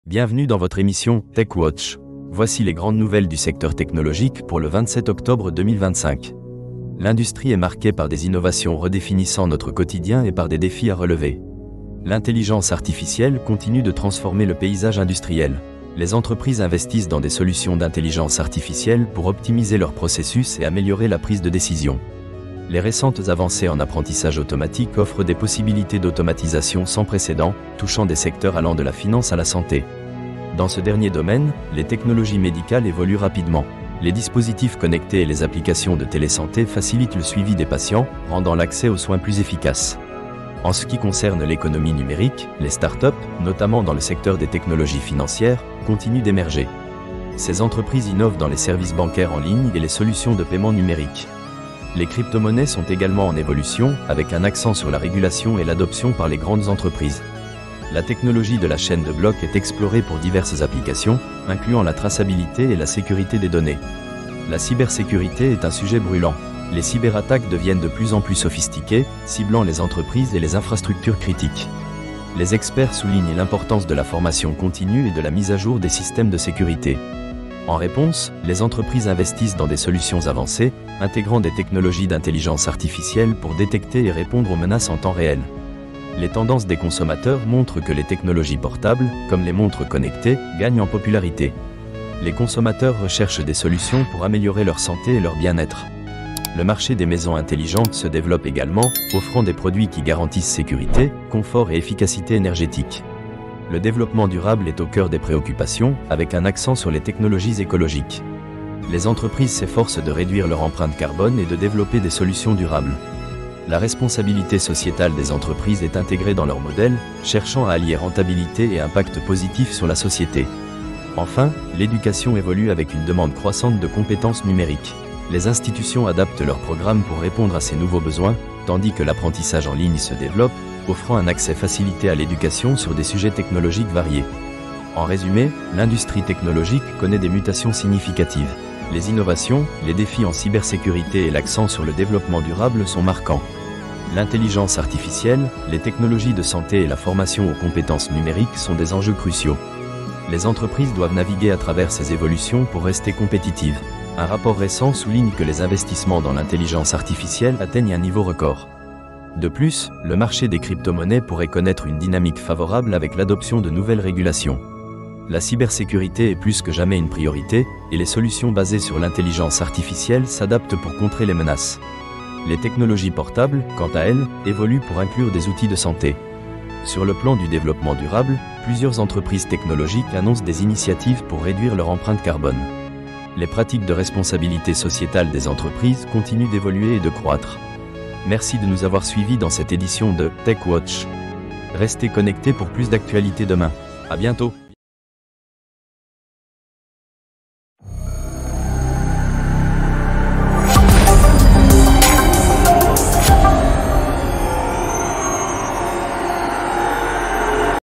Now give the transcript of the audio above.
Bienvenue dans votre émission Tech Watch. Voici les grandes nouvelles du secteur technologique pour le 27 octobre 2025. L'industrie est marquée par des innovations redéfinissant notre quotidien et par des défis à relever. L'intelligence artificielle continue de transformer le paysage industriel. Les entreprises investissent dans des solutions d'intelligence artificielle pour optimiser leurs processus et améliorer la prise de décision. Les récentes avancées en apprentissage automatique offrent des possibilités d'automatisation sans précédent, touchant des secteurs allant de la finance à la santé. Dans ce dernier domaine, les technologies médicales évoluent rapidement. Les dispositifs connectés et les applications de télésanté facilitent le suivi des patients, rendant l'accès aux soins plus efficace. En ce qui concerne l'économie numérique, les startups, notamment dans le secteur des technologies financières, continuent d'émerger. Ces entreprises innovent dans les services bancaires en ligne et les solutions de paiement numérique. Les crypto-monnaies sont également en évolution, avec un accent sur la régulation et l'adoption par les grandes entreprises. La technologie de la chaîne de blocs est explorée pour diverses applications, incluant la traçabilité et la sécurité des données. La cybersécurité est un sujet brûlant. Les cyberattaques deviennent de plus en plus sophistiquées, ciblant les entreprises et les infrastructures critiques. Les experts soulignent l'importance de la formation continue et de la mise à jour des systèmes de sécurité. En réponse, les entreprises investissent dans des solutions avancées, intégrant des technologies d'intelligence artificielle pour détecter et répondre aux menaces en temps réel. Les tendances des consommateurs montrent que les technologies portables, comme les montres connectées, gagnent en popularité. Les consommateurs recherchent des solutions pour améliorer leur santé et leur bien-être. Le marché des maisons intelligentes se développe également, offrant des produits qui garantissent sécurité, confort et efficacité énergétique. Le développement durable est au cœur des préoccupations, avec un accent sur les technologies écologiques. Les entreprises s'efforcent de réduire leur empreinte carbone et de développer des solutions durables. La responsabilité sociétale des entreprises est intégrée dans leur modèle, cherchant à allier rentabilité et impact positif sur la société. Enfin, l'éducation évolue avec une demande croissante de compétences numériques. Les institutions adaptent leurs programmes pour répondre à ces nouveaux besoins, tandis que l'apprentissage en ligne se développe, offrant un accès facilité à l'éducation sur des sujets technologiques variés. En résumé, l'industrie technologique connaît des mutations significatives. Les innovations, les défis en cybersécurité et l'accent sur le développement durable sont marquants. L'intelligence artificielle, les technologies de santé et la formation aux compétences numériques sont des enjeux cruciaux. Les entreprises doivent naviguer à travers ces évolutions pour rester compétitives. Un rapport récent souligne que les investissements dans l'intelligence artificielle atteignent un niveau record. De plus, le marché des crypto-monnaies pourrait connaître une dynamique favorable avec l'adoption de nouvelles régulations. La cybersécurité est plus que jamais une priorité, et les solutions basées sur l'intelligence artificielle s'adaptent pour contrer les menaces. Les technologies portables, quant à elles, évoluent pour inclure des outils de santé. Sur le plan du développement durable, plusieurs entreprises technologiques annoncent des initiatives pour réduire leur empreinte carbone. Les pratiques de responsabilité sociétale des entreprises continuent d'évoluer et de croître. Merci de nous avoir suivis dans cette édition de Tech Watch. Restez connectés pour plus d'actualités demain. À bientôt.